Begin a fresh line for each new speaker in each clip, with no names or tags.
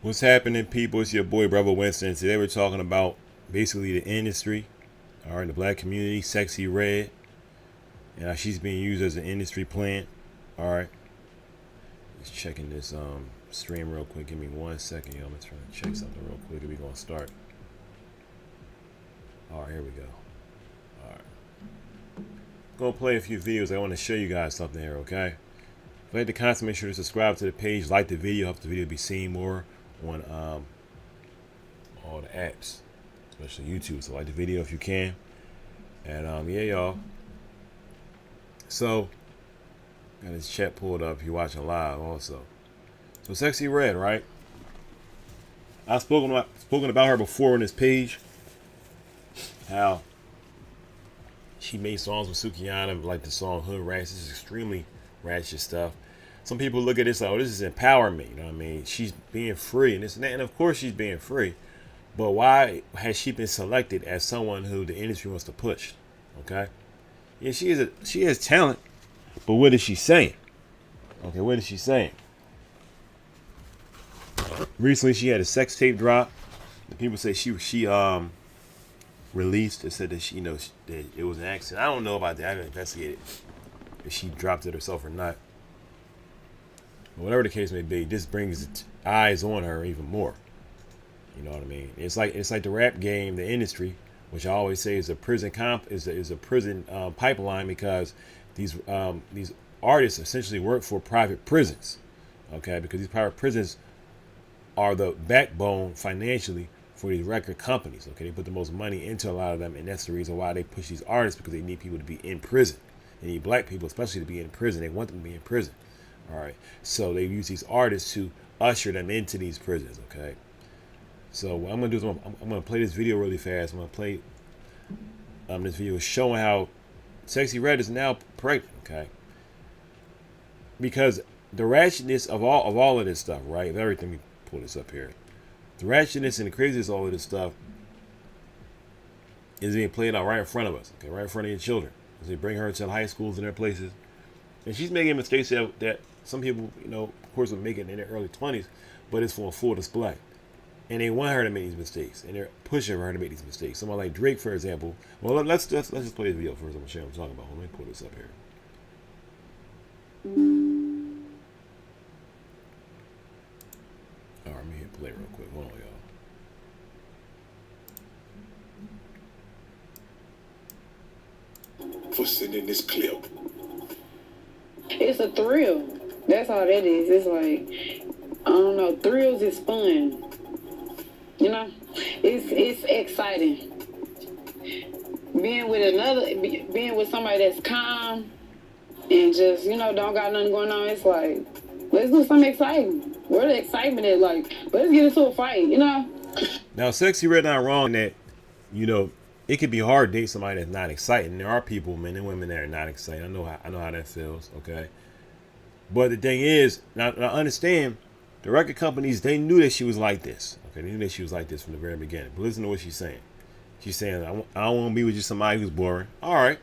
What's happening, people? It's your boy, Brother Winston. Today we're talking about basically the industry, all right, the black community, Sexyy Red. And how she's being used as an industry plant, all right. Just checking this stream real quick. Give me 1 second, yo. I'm gonna try to check something real quick. We're gonna start. All right, here we go. All right. Gonna play a few videos. I want to show you guys something here, okay? If you'd like the content, make sure to subscribe to the page, like the video, help the video be seen more on all the apps, especially YouTube. So like the video if you can. And yeah, y'all. So got this chat pulled up if you're watching live also. So Sexyy Red, right? I've spoken about her before on this page. How she made songs with Sukiyana, like the song Hood Rats. This is extremely ratchet stuff. Some people look at this like, oh, this is empowerment. You know what I mean? She's being free and this and that. And of course she's being free. But why has she been selected as someone who the industry wants to push? Okay? Yeah, she has talent. But what is she saying? Okay, what is she saying? Recently she had a sex tape drop. The people say she released and said that she, that it was an accident. I don't know about that. I haven't investigated if she dropped it herself or not. But whatever the case may be, this brings eyes on her even more. You know what I mean? It's like the rap game, the industry, which I always say is a prison pipeline, because these artists essentially work for private prisons. Okay, because these private prisons are the backbone financially for these record companies. Okay, they put the most money into a lot of them, and that's the reason why they push these artists, because they need people to be in prison. They need black people especially to be in prison. They want them to be in prison. All right, so they use these artists to usher them into these prisons. Okay, so what I'm gonna do is I'm gonna play this video really fast. I'm gonna play this video showing how Sexyy Red is now pregnant. Okay, because the ratchetness of all of this stuff, right? Of everything. Let me pull this up here. The ratchetness and the craziness of all of this stuff is being played out right in front of us. Okay, right in front of your children. As they bring her to high schools and their places, and she's making mistakes that some people, of course, are making in their early 20s, but it's for a full display. And they want her to make these mistakes, and they're pushing her to make these mistakes. Someone like Drake, for example. Well, let's just play this video first. I'm gonna show you what I'm talking about. Let me pull this up here. All right, let me hit play real quick. Hold on,
y'all. For sending this clip.
It's a thrill. That's all that is. It's like, I don't know, thrills is fun. It's exciting. Being with somebody that's calm and just, don't got nothing going on, it's like, let's do something exciting. Where the excitement is, like, let's get into a fight,
Now, Sexyy Red not wrong that, it could be hard to date somebody that's not exciting. There are people, men and women, that are not exciting. I know how that feels, okay? But the thing is, now I understand, the record companies, they knew that she was like this. Okay, they knew that she was like this from the very beginning. But listen to what she's saying. She's saying, I don't want to be with just somebody who's boring. All right.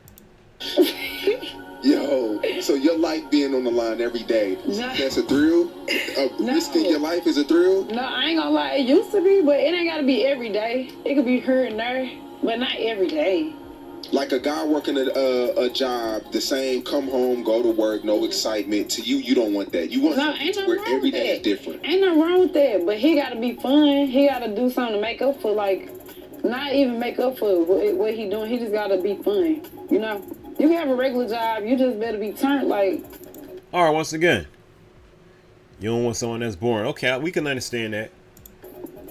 Yo, so your life being on the line every day, that's a thrill? Risking your life is a thrill?
No, I ain't gonna lie. It used to be, but it ain't gotta be every day. It could be here and there, but not every day.
Like a guy working a job, the same, come home, go to work, no excitement. To you, you don't want that. You want where every day is different.
Ain't nothing wrong with that, but he gotta be fun. He gotta do something to make up for, not even make up for what he doing. He just gotta be fun, You can have a regular job, you just better be turned like.
All right, once again, you don't want someone that's boring. Okay, we can understand that.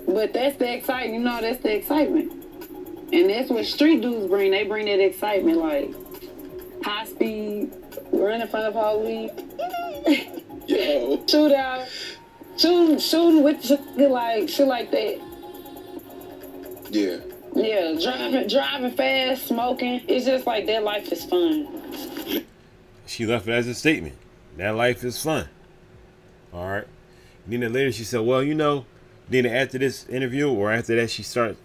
But that's the excitement, that's the excitement. And that's what street dudes bring. They bring that excitement, like high speed, running from the police, shootout, shooting with shit like that.
Yeah.
Yeah, driving fast, smoking. It's just like that life is fun.
She left it as a statement. That life is fun. All right. And then later she said, well, then after this interview or after that she started,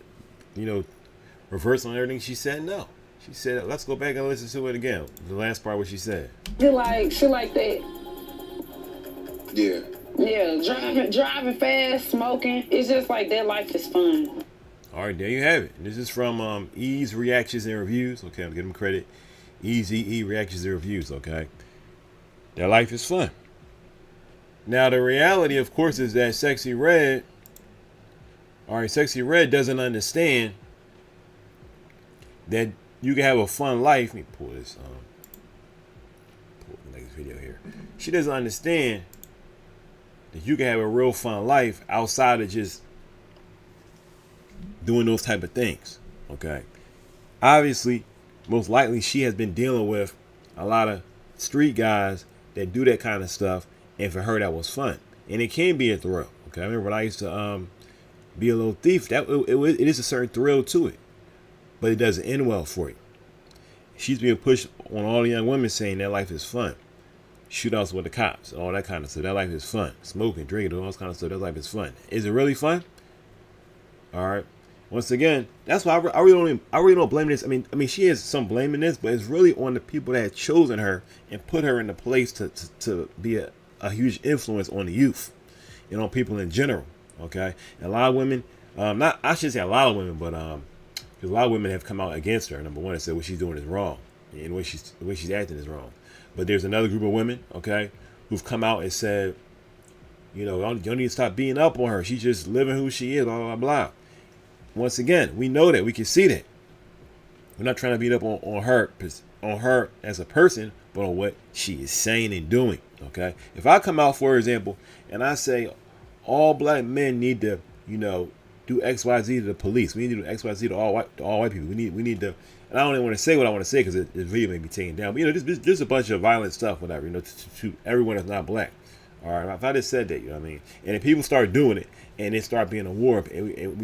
reverse on everything she said. No, she said, let's go back and listen to it again. The last part, what she said.
Shit like that.
Yeah.
Yeah, driving fast, smoking. It's just like that life is fun.
All right, there you have it. This is from E's Reactions and Reviews. Okay, I'm giving him credit. Easy Reactions and Reviews. Okay, their life is fun. Now the reality, of course, is that Sexyy Red. All right, Sexyy Red doesn't understand that you can have a fun life. Let me pull this. Pull the next video here. She doesn't understand that you can have a real fun life outside of just doing those type of things. Okay, obviously, most likely she has been dealing with a lot of street guys that do that kind of stuff, and for her that was fun, and it can be a thrill. Okay, I remember when I used to be a little thief. That it is a certain thrill to it, but it doesn't end well for you. She's being pushed on all the young women saying that life is fun. Shootouts with the cops, all that kind of stuff. That life is fun. Smoking, drinking, all that kind of stuff. That life is fun. Is it really fun? All right. Once again, that's why I really don't blame this. I mean, she has some blame in this, but it's really on the people that have chosen her and put her in the place to be a huge influence on the youth and on people in general. Okay, and a lot of women, I shouldn't say a lot of women, but because a lot of women have come out against her. Number one, and said what she's doing is wrong, and the way she's acting is wrong. But there's another group of women, okay, who've come out and said, you know, you don't need to stop beating up on her. She's just living who she is, blah, blah, blah. Once again, we know that. We can see that. We're not trying to beat up on her as a person, but on what she is saying and doing, okay? If I come out, for example, and I say all black men need to, you know, do X, Y, Z to the police. We need to do X, Y, Z to all white people. We need to, and I don't even want to say what I want to say because this video may be taken down. But, you know, there's a bunch of violent stuff, whatever, you know, to everyone that's not black. All right, if I just said that, you know what I mean? And if people start doing it, and it start being a war, and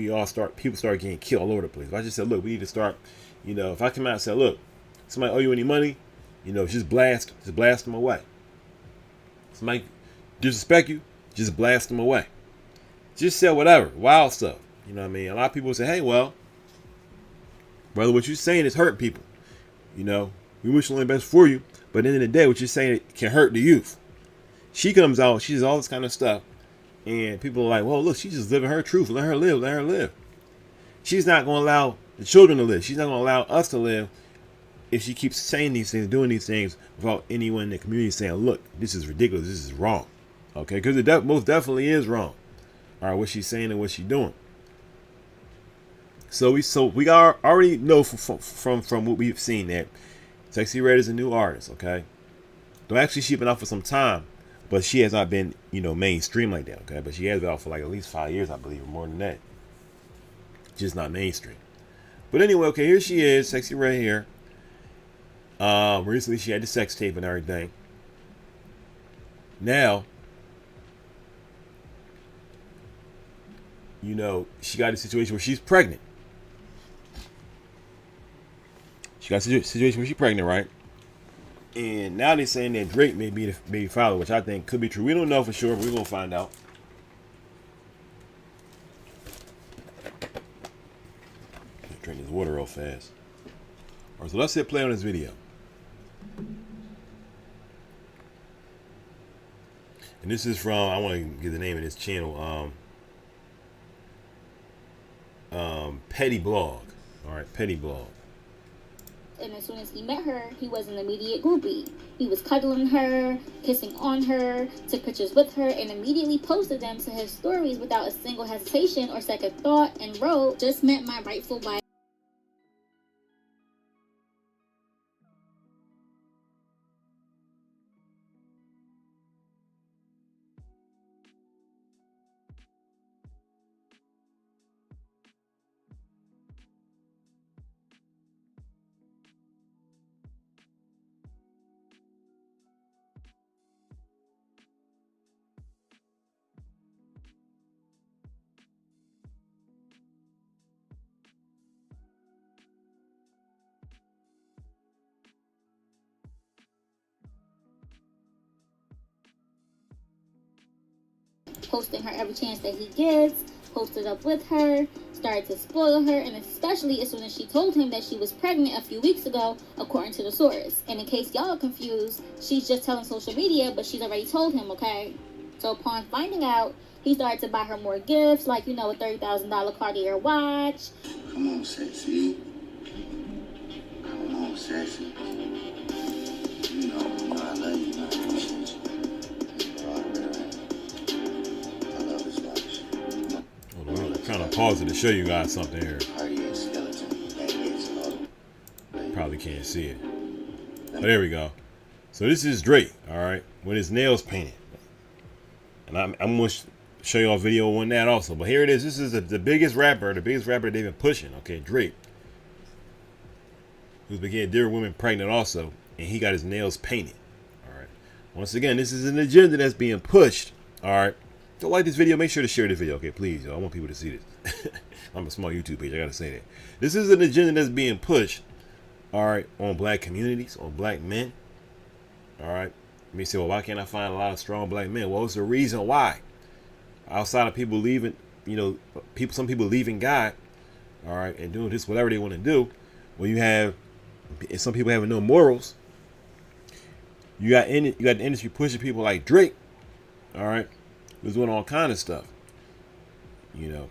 people start getting killed all over the place. If I just said, look, we need to start, you know, if I come out and say, look, somebody owe you any money, you know, just blast them away. Somebody disrespect you, just blast them away. Just say whatever, wild stuff. You know what I mean? A lot of people say, hey, well, brother, what you're saying is hurting people. You know, we wish only the best for you, but at the end of the day, what you're saying can hurt the youth. She comes out, she does all this kind of stuff, and people are like, well, look, she's just living her truth. Let her live. She's not going to allow the children to live. She's not going to allow us to live if she keeps saying these things, doing these things without anyone in the community saying, look, this is ridiculous, this is wrong. Okay, because it most definitely is wrong. All right, what she's saying and what she's doing. So we already know from what we've seen that Sexyy Red is a new artist. Okay, though actually she's been out for some time, but she has not been, you know, mainstream like that. Okay, but she has been out for like at least 5 years, I believe, or more than that. Just not mainstream. But anyway, okay, here she is, Sexyy Red here. Recently she had the sex tape and everything. Now, you know, she got a situation where she's pregnant. She got a situation where she's pregnant, right? And now they're saying that Drake may be the baby father, which I think could be true. We don't know for sure, but we're going to find out. Drink this water real fast. All right, so let's hit play on this video. And this is from, I want to give the name of this channel, Petty Blog. All right, Petty Blog.
And as soon as he met her, he was an immediate groupie. He was cuddling her, kissing on her, took pictures with her, and immediately posted them to his stories without a single hesitation or second thought, and wrote, "Just met my rightful wife." Posting her every chance that he gets, posted up with her, started to spoil her, and especially as soon as she told him that she was pregnant a few weeks ago, according to the source. And in case y'all are confused, she's just telling social media, but she's already told him, okay? So upon finding out, he started to buy her more gifts, like, you know, a $30,000 Cartier watch.
Come on, Sexy. Come on, Sexy. You know I love you, I appreciate you. I love this watch.
Hold on, I'm trying to pause it to show you guys something here.
Cartier skeleton,
Probably can't see it. Oh, there we go. So this is Drake, all right, with his nails painted. And I'm going to show you a video on that also. But here it is. This is the biggest rapper they've been pushing, okay, Drake. Who's been getting different women pregnant also. And he got his nails painted, all right. Once again, this is an agenda that's being pushed, all right. If you like this video, make sure to share this video, okay, please. I want people to see this. I'm a small YouTube page. I got to say that. This is an agenda that's being pushed, all right, on black communities, on black men. All right. You may say, well, why can't I find a lot of strong black men? Well, it's the reason why. Outside of people leaving, you know, some people leaving God, all right, and doing just whatever they want to do. When you have, and some people having no morals. You got the industry pushing people like Drake, all right, who's doing all kind of stuff. You know,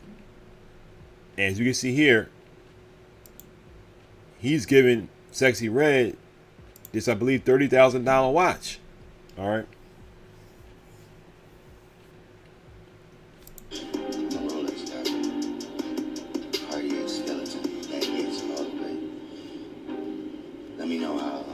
as you can see here, he's giving Sexyy Red this, I believe, $30,000 watch. All right.
Let me know how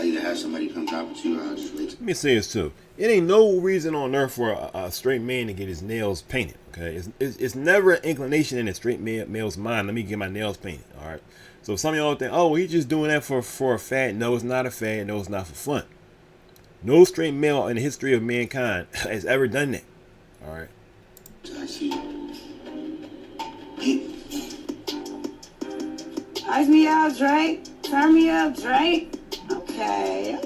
you have somebody come drop it to your house.
Let me say this too. It ain't no reason on earth for a straight man to get his nails painted. Okay, it's never an inclination in a straight male's mind. Let me get my nails painted. All right. So some of y'all think, oh, he's just doing that for a fad. No, it's not a fad. No, it's not for fun. No straight male in the history of mankind has ever done that. All right.
Ice me out, Drake. Turn me up, Drake. Okay.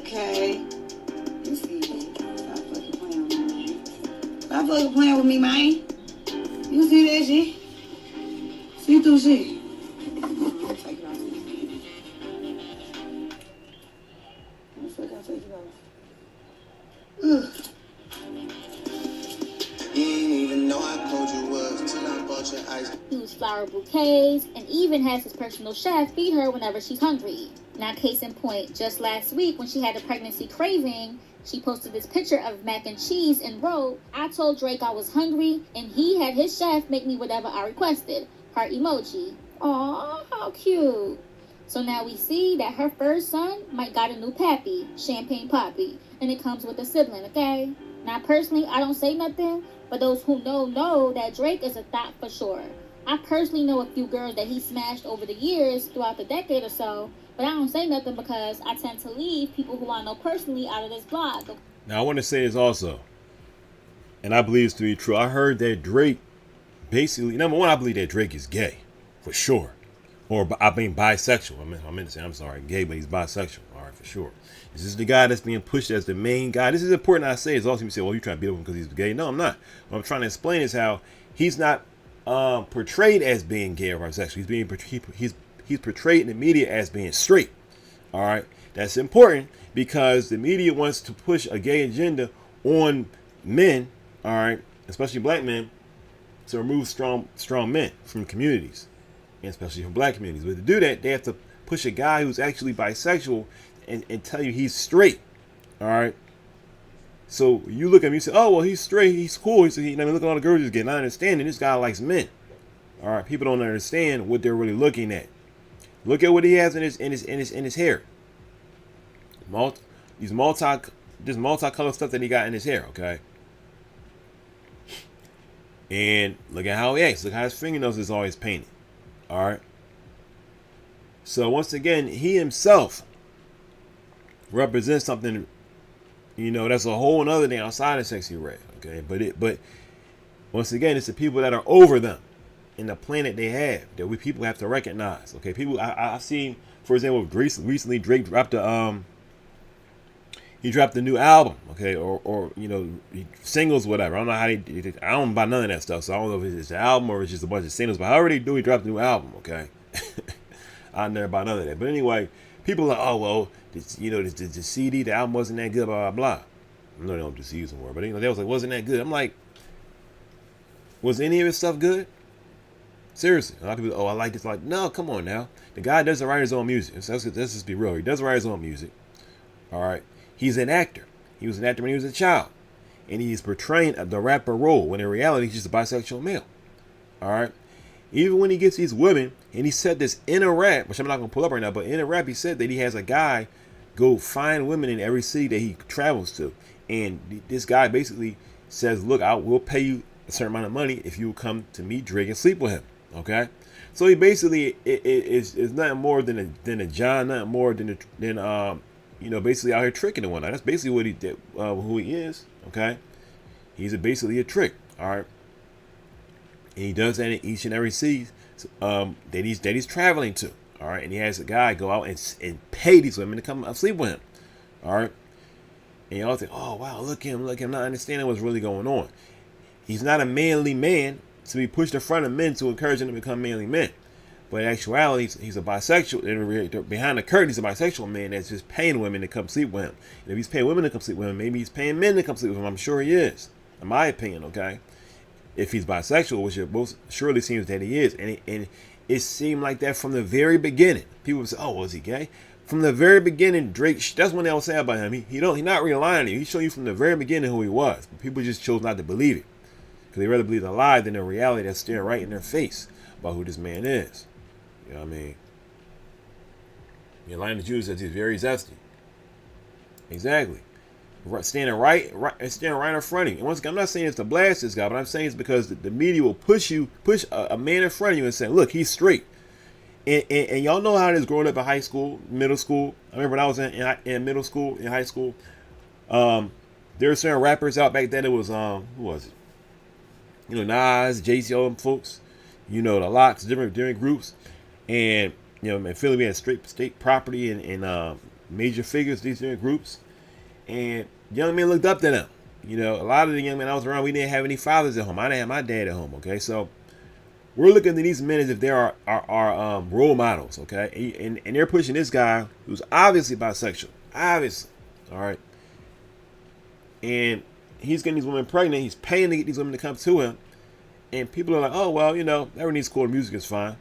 You see, stop fucking playing with me, man. Stop fucking playing with me, man. You see that shit? See through shit. Take it off. I'll take it off. Ugh.
You ain't even know how cold you was till I bought your ice.
Use flower bouquets, and even has his personal chef feed her whenever she's hungry. Now, case in point, just last week when she had a pregnancy craving, she posted this picture of mac and cheese and wrote, "I told Drake I was hungry, and he had his chef make me whatever I requested." Heart emoji. Aw, how cute. So now we see that her first son might got a new pappy, Champagne Poppy, and it comes with a sibling, okay? Now, personally, I don't say nothing, but those who know that Drake is a thought for sure. I personally know a few girls that he smashed over the years throughout the decade or so, but I don't say nothing because I tend to leave people who I know personally out of this blog.
Now, I want to say this also, and I believe this to be true. I heard that Drake, basically, number one, I believe that Drake is gay, for sure. Or, I mean, bisexual. I meant to say, I'm sorry, gay, but he's bisexual. All right, for sure. This is the guy that's being pushed as the main guy. This is important I say. It's also you say, well, you're trying to beat up him because he's gay. No, I'm not. What I'm trying to explain is how he's not portrayed as being gay or bisexual. He's portrayed in the media as being straight. All right. That's important because the media wants to push a gay agenda on men, all right, especially black men, to remove strong men from communities, and especially from black communities. But to do that, they have to push a guy who's actually bisexual and tell you he's straight. All right. So you look at him, you say, oh, well, he's straight, he's cool. Look at all the girls he's getting. I understand, and this guy likes men. All right. People don't understand what they're really looking at. Look at what he has in his hair. This multicolored stuff that he got in his hair, okay? And look at how he acts. Look how his fingernails is always painted. All right. So once again, he himself represents something, that's a whole other thing outside of Sexyy Red, okay? But once again, it's the people that are over them in the planet they have that we people have to recognize, okay? People, I've seen, for example, recently Drake dropped he dropped a new album, okay, or singles, whatever. I don't know how I don't buy none of that stuff, so I don't know if it's an album or it's just a bunch of singles. But however they do, he dropped a new album, okay. I never buy none of that. But anyway, people are like, oh well, the CD, the album wasn't that good, blah blah blah. I know they don't just use the word, but they was like, wasn't that good? I'm like, was any of his stuff good? Seriously, a lot of people, oh, I like this. Like, no, come on now. The guy doesn't write his own music. Let's just be real. He doesn't write his own music. All right. He's an actor. He was an actor when he was a child. And he's portraying the rapper role when in reality he's just a bisexual male. All right. Even when he gets these women, and he said this in a rap, which I'm not going to pull up right now, but in a rap he said that he has a guy go find women in every city that he travels to. And this guy basically says, look, I will pay you a certain amount of money if you come to meet Drake and sleep with him. Okay. So he basically is nothing more than a John, nothing more than basically out here tricking and whatnot. That's basically what he did, who he is. Okay. He's basically a trick. All right. And he does that in each and every city that he's traveling to. All right. And he has a guy go out and pay these women to come sleep with him. All right. And y'all think, oh, wow, look at him, not understanding what's really going on. He's not a manly man to be pushed in front of men to encourage them to become manly men. But in actuality, he's a bisexual. Behind the curtain, he's a bisexual man that's just paying women to come sleep with him. And if he's paying women to come sleep with him, maybe he's paying men to come sleep with him. I'm sure he is, in my opinion, okay? If he's bisexual, which it most surely seems that he is. And it seemed like that from the very beginning. People would say, oh, was he gay? From the very beginning, Drake, that's what they all say about him. He's not relying on you. He showed you from the very beginning who he was. But people just chose not to believe it. Because they rather believe the lie than the reality that's staring right in their face about who this man is. You know what I mean? Lying to Judas says he's very zesty. Exactly. Standing right in front of you. And once again, I'm not saying it's to blast this guy, but I'm saying it's because the media will push a man in front of you and say, look, he's straight. And y'all know how it is growing up in high school, middle school. I remember when I was in middle school, in high school. There were certain rappers out back then. It was who was it? Nas, JCO, and folks. The Locks, different groups. And in Philly we had state property and major figures, these different groups. And young men looked up to them. A lot of the young men I was around, we didn't have any fathers at home. I didn't have my dad at home. Okay, so we're looking at these men as if they are role models, okay? And they're pushing this guy who's obviously bisexual. Obviously. All right. And he's getting these women pregnant. He's paying to get these women to come to him. And people are like, oh, well, everyone cool music is fine.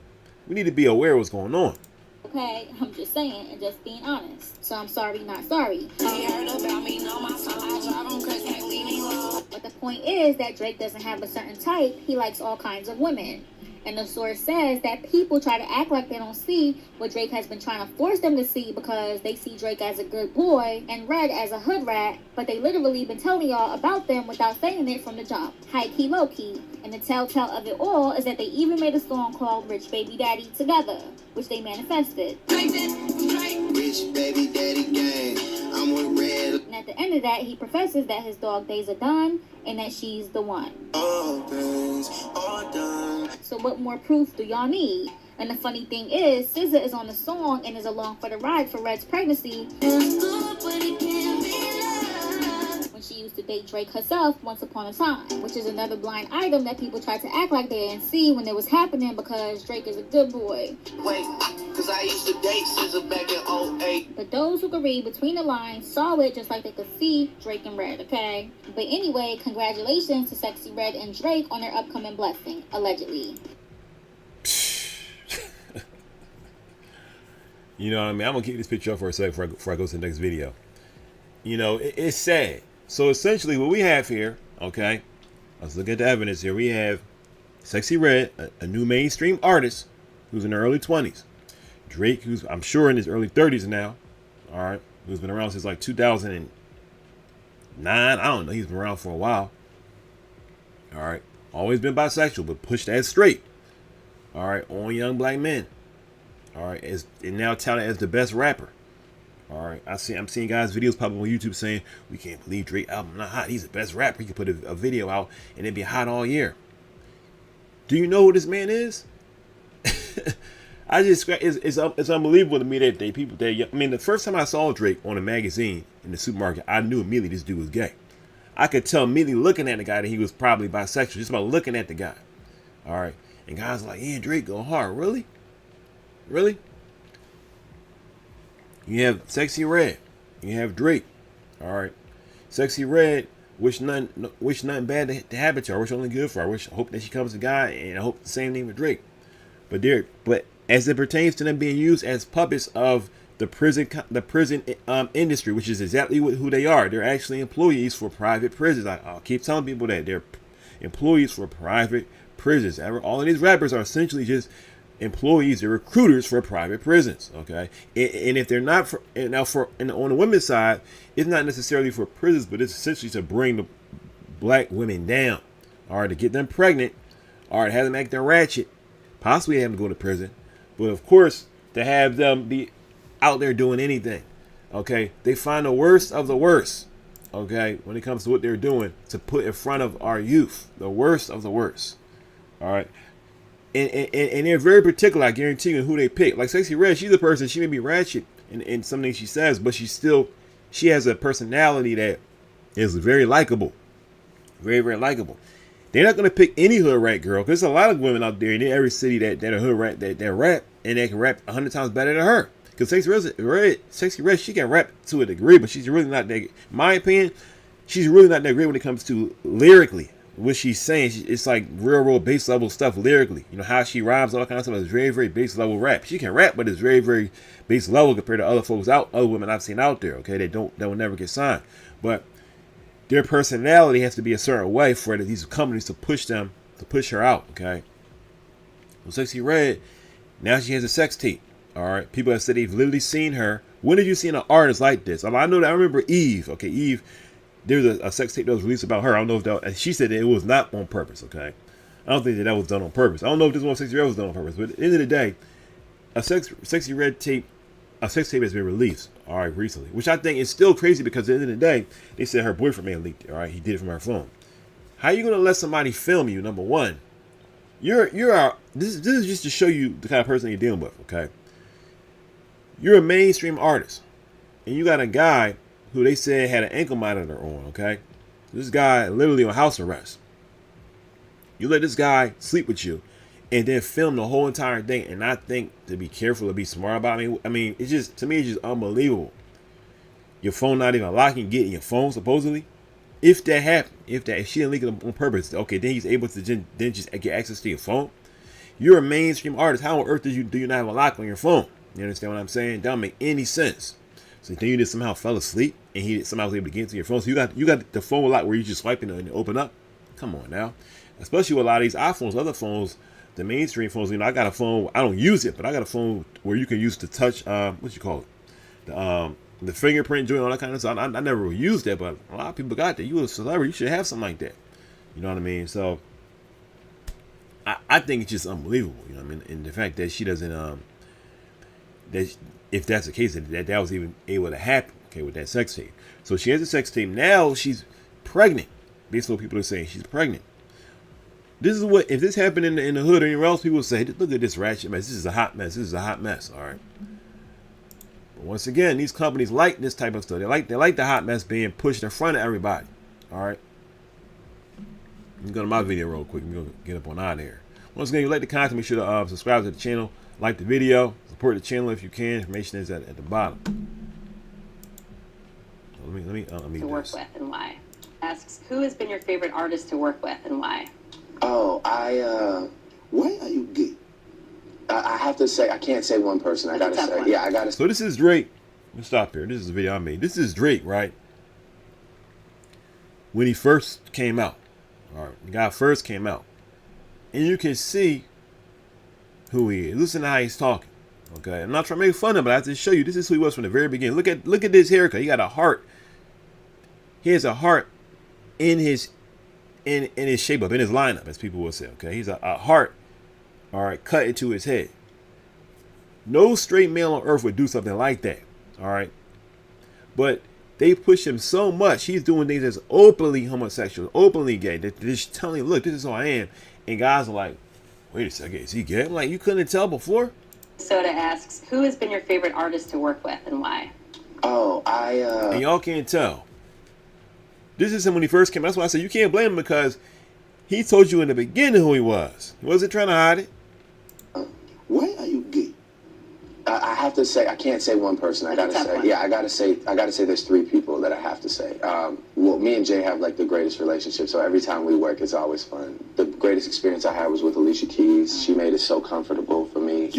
We need to be aware of what's going on.
Okay, I'm just saying and just being honest. So I'm sorry, not sorry. Heard about me, know my son. I drive him cause can't leave me alone. But the point is that Drake doesn't have a certain type. He likes all kinds of women. And the source says that people try to act like they don't see what Drake has been trying to force them to see because they see Drake as a good boy and Red as a hood rat, but they literally been telling y'all about them without saying it from the jump. High key, low key. And the telltale of it all is that they even made a song called Rich Baby Daddy together, which they manifested.
Rich Baby Daddy gang, I'm with Red.
And at the end of that, he professes that his dog days are done and that she's the one.
All things are done.
So what more proof do y'all need? And the funny thing is, SZA is on the song and is along for the ride for Red's pregnancy. When she used to date Drake herself once upon a time, which is another blind item that people tried to act like they didn't see when it was happening because Drake is a good boy.
Wait, cause I used to date SZA back in 08.
But those who could read between the lines saw it just like they could see Drake and Red, okay? But anyway, congratulations to Sexyy Red and Drake on their upcoming blessing, allegedly.
You know what I mean? I'm going to keep this picture up for a second before I go to the next video. It's sad. So essentially what we have here, okay, let's look at the evidence here. We have Sexyy Red, a new mainstream artist who's in her early 20s. Drake, who's I'm sure in his early 30s now, all right, who's been around since like 2009. I don't know. He's been around for a while. All right. Always been bisexual, but pushed as straight. All right. On young black men. All right. And now touted as the best rapper. All right. I'm seeing guys' videos pop up on YouTube saying, we can't believe Drake album not hot. He's the best rapper. He could put a video out and it'd be hot all year. Do you know who this man is? It's unbelievable to me that the first time I saw Drake on a magazine in the supermarket, I knew immediately this dude was gay. I could tell immediately looking at the guy that he was probably bisexual, just about looking at the guy. All right. And guys are like, yeah, Drake go hard. Really? Really? You have Sexyy Red. You have Drake. All right. Sexy Red wish nothing bad to happen to her. Wish only good for her. I hope that she comes to God, and I hope the same thing with Drake. But as it pertains to them being used as puppets of the prison industry, which is exactly who they are. They're actually employees for private prisons. I'll keep telling people that they're employees for private prisons. All of these rappers are essentially just employees, they're recruiters for private prisons. Okay, and if they're not on the women's side, it's not necessarily for prisons, but it's essentially to bring the black women down, or to get them pregnant, or to have them act ratchet, possibly have them go to prison, but of course to have them be out there doing anything. Okay, they find the worst of the worst. Okay, when it comes to what they're doing to put in front of our youth, the worst of the worst. All right. And they're very particular, I guarantee you, who they pick. Like Sexyy Red, she's a person, she may be ratchet in some things she says, but she has a personality that is very likable. Very, very likable. They're not going to pick any hood rat girl, because there's a lot of women out there in every city that are hood rat, that rap, and they can rap 100 times better than her. Because Sexyy Red, she can rap to a degree, but she's really not that, in my opinion, she's really not that great when it comes to lyrically. What she's saying, it's like real base level stuff lyrically. You know, how she rhymes, all that kind of stuff is very, very base level rap. She can rap, but it's very, very base level compared to other women I've seen out there, okay, that will never get signed. But their personality has to be a certain way for these companies to push her out, okay? Well, Sexyy Red, now she has a sex tape. All right, people have said they've literally seen her. When have you seen an artist like this? I know that I remember Eve. Okay, Eve, there's a sex tape that was released about her. I don't know if that, she said that it was not on purpose. Okay, I don't think that was done on purpose. I don't know if this one Sexyy Red was done on purpose. But at the end of the day, a Sexyy Red tape, a sex tape has been released. All right, recently, which I think is still crazy because at the end of the day, they said her boyfriend may have leaked it. All right, he did it from her phone. How are you gonna let somebody film you? Number one, this is just to show you the kind of person you're dealing with. Okay. You're a mainstream artist, and you got a guy who they said had an ankle monitor on, okay? This guy literally on house arrest. You let this guy sleep with you and then film the whole entire thing and not think to be careful or be smart about it. I mean, it's just, to me, it's just unbelievable. Your phone not even locking, getting your phone, supposedly. If that happened, if she didn't leak it on purpose, okay, then he's able to then just get access to your phone. You're a mainstream artist. How on earth do you not have a lock on your phone? You understand what I'm saying? That don't make any sense. So then you just somehow fell asleep and he somehow was able to get into your phone. So you got the phone lock where you just swiping and open up. Come on now. Especially with a lot of these iPhones, other phones, the mainstream phones. You know, I got a phone. I don't use it, but I got a phone where you can use to touch. What you call it? The fingerprint joint, all that kind of stuff. I never really used that, but a lot of people got that. You a celebrity, you should have something like that. You know what I mean? So I think it's just unbelievable. You know what I mean? And the fact that she doesn't that if that's the case, that was even able to happen, okay, with that sex tape. So she has a sex tape. Now she's pregnant. Basically what people are saying, she's pregnant. This is what, if this happened in the hood or anywhere else, people would say, look at this ratchet mess. This is a hot mess. This is a hot mess, all right? But once again, these companies like this type of stuff. They like the hot mess being pushed in front of everybody, all right? Let me go to my video real quick. I'm going to get up on out of here. Once again, if you like the content, make sure to subscribe to the channel, like the video, support the channel if you can. Information is at the bottom. Let me
to work with and why. Asks, who has been your favorite artist to work with and why?
Oh, why are you gay? I have to say, I can't say one person. I gotta say, yeah, I gotta.
So this is Drake. Let me stop here. This is a video I made. This is Drake, right? When he first came out. All right, the guy first came out. And you can see who he is. Listen to how he's talking. Okay, I'm not trying to make fun of him, but I have to show you this is who he was from the very beginning. Look at this haircut. He got a heart. He has a heart in his shape up, in his lineup, as people will say. Okay, he's a heart, all right, cut into his head. No straight male on earth would do something like that. All right, but they push him so much. He's doing things that's openly homosexual, openly gay. They're just telling him, look, this is who I am. And guys are like, wait a second, is he gay? I'm like, you couldn't tell before?
Soda asks, who has been your favorite artist to work with and why?
Oh,
and y'all can't tell. This is him when he first came out. That's why I said you can't blame him, because he told you in the beginning who he was. He wasn't trying to hide it.
Why are you gay?
I have to say, I can't say one person. I gotta say, yeah, I gotta say there's 3 people that I have to say. Well, me and Jay have like the greatest relationship, so every time we work, it's always fun. The greatest experience I had was with Alicia Keys. She made it so comfortable for me.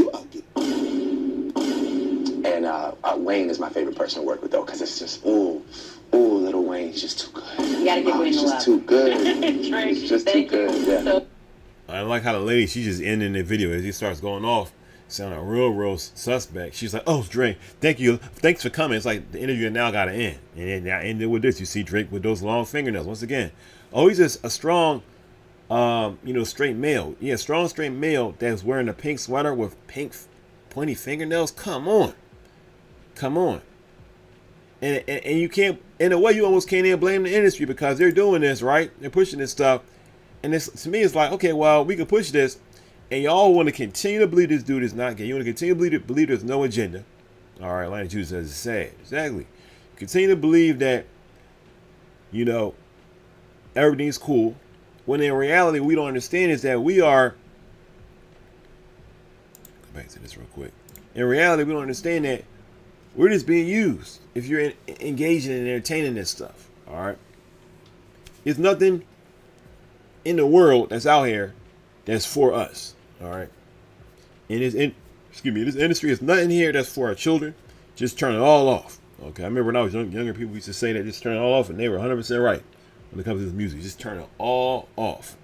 And Wayne is my favorite person to work with, though, because it's just, ooh, little Wayne's just too good.
You gotta give Wayne the love.
He's just too good. He's just too good, yeah.
I like how the lady, she just ending the video as he starts going off, sounding real suspect. She's like, "Oh, Drake, thanks for coming." It's like the interview now got to end, and then I ended with this. You see Drake with those long fingernails once again. Oh, he's just a strong, straight male. Yeah, strong straight male that's wearing a pink sweater with pink pointy fingernails. Come on. And you can't, in a way, you almost can't even blame the industry because they're doing this, right? They're pushing this stuff. And this, to me, it's like, okay, well, we can push this, and y'all want to continue to believe this dude is not gay. You want to continue to believe there's no agenda. All right, Atlanta Juice says it's sad. Exactly. Continue to believe that, everything's cool. When in reality, we don't understand is that we are. Go back to this real quick. In reality, we don't understand that we're just being used. If you're engaging and entertaining this stuff, all right. There's nothing in the world that's out here that's for us, all right. And this industry is nothing here that's for our children. Just turn it all off. Okay, I remember when I was younger, people used to say that just turn it all off, and they were 100% right when it comes to this music. Just turn it all off,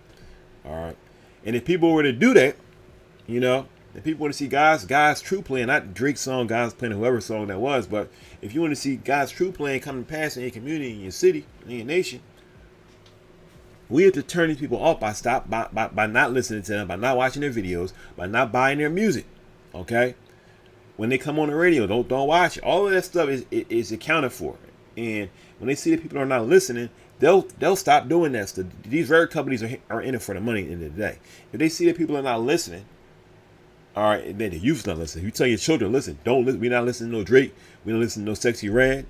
all right. And if people were to do that, if people want to see God's true plan, not Drake's song, God's plan, whoever song that was, but if you want to see God's true plan come to pass in your community, in your city, in your nation, we have to turn these people off by not listening to them, by not watching their videos, by not buying their music. Okay, when they come on the radio, don't watch it. All of that stuff is accounted for, and when they see that people are not listening, they'll stop doing that stuff. These record companies are in it for the money at the end of the day. If they see that people are not listening, all right, and then the youth's not listening. You tell your children, listen, don't listen. We're not listening to no Drake. We don't listen to no Sexyy Red.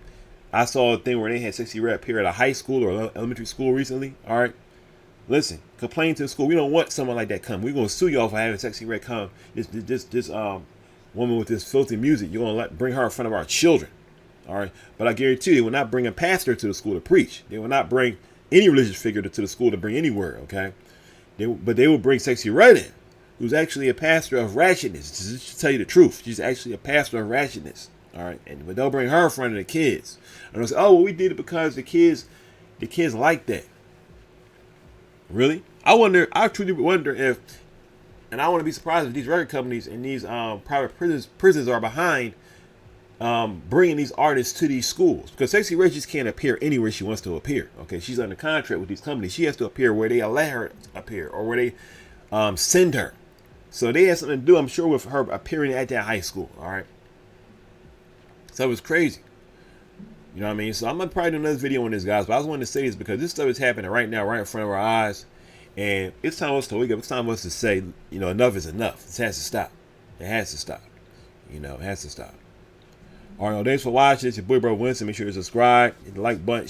I saw a thing where they had Sexyy Red appear at a high school or elementary school recently. All right, listen, complain to the school. We don't want someone like that come. We're gonna sue y'all for having Sexyy Red come. This woman with this filthy music. You're gonna bring her in front of our children. All right, but I guarantee you, they will not bring a pastor to the school to preach. They will not bring any religious figure to the school to bring any word. Okay, but they will bring Sexyy Red in, who's actually a pastor of ratchetness. Just to tell you the truth, she's actually a pastor of ratchetness. All right, but they'll bring her in front of the kids, and they'll say, "Oh, well, we did it because the kids like that." Really? I truly wonder if, and I want to be surprised if these record companies and these private prisons are behind bringing these artists to these schools, because Sexyy Red just can't appear anywhere she wants to appear. Okay, she's under contract with these companies. She has to appear where they allow her to appear or where they send her. So they had something to do, I'm sure, with her appearing at that high school. All right. So it was crazy. You know what I mean? So I'm going to probably do another video on this, guys. But I just wanted to say this because this stuff is happening right now, right in front of our eyes. And it's time for us to wake up. It's time for us to say, enough is enough. This has to stop. It has to stop. It has to stop. All right, thanks for watching. It's your boy, Bro Winston. Make sure you subscribe, hit the like button.